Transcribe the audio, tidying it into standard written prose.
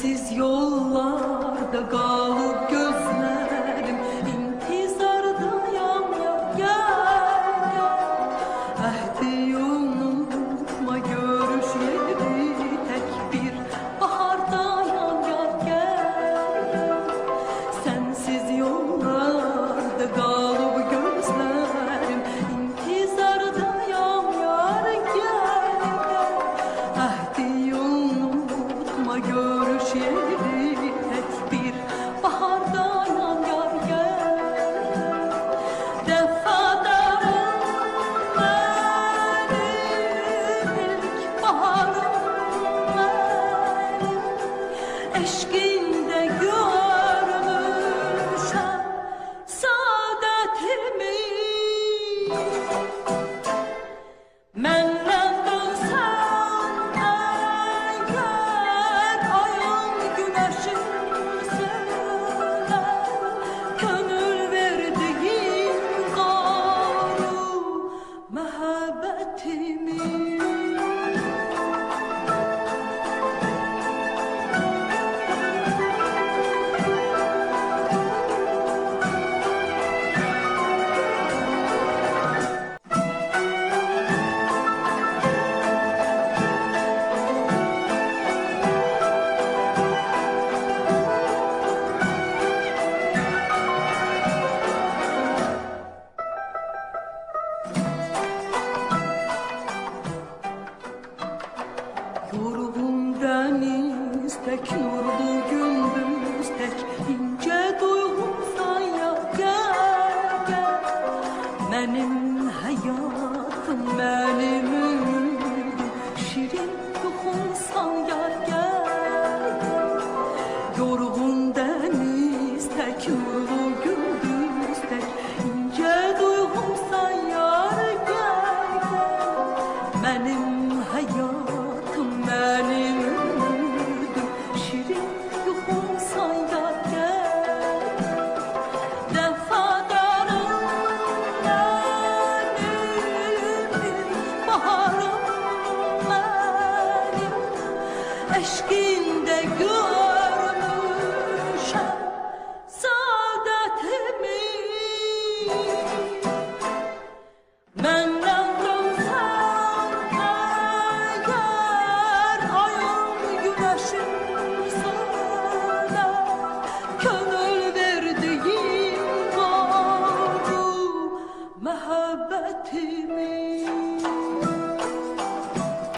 Sensiz yollarda kalıp gözlerim intizardayam ya gel gel. Ahdi unutma görüşleri tek bir bahardayam ya gel. Sensiz yollarda kalıp gözlerim intizardayam ya gel gel. Ahdi unutma görüş yeri tek bir bahardan yar gel. Defadarım benim ilk baharım benim, eşkinde görmüşem saadetimi. Menden dönsen eğer ayın güneşimsin, gönül verdiğin garu mehabbetimi. Yorgun deniz tek nurlu gündüz tek ince duygumsan ya gel gel. Benim hayatım benim ümidum şirin yuhumsan ya gel gel. Yorgun deniz tek nurlu gündüz tek ince duygumsan ya gel gel. Benim hayatım benim ümidum şirin yuhumsan ya gel. Defadarım benim ilk baharım benim, eşkinde görmüşem saadetimi. Menden dönsen eğer ayın güneşimsin, gönül verdiğin garu mehabbetimi.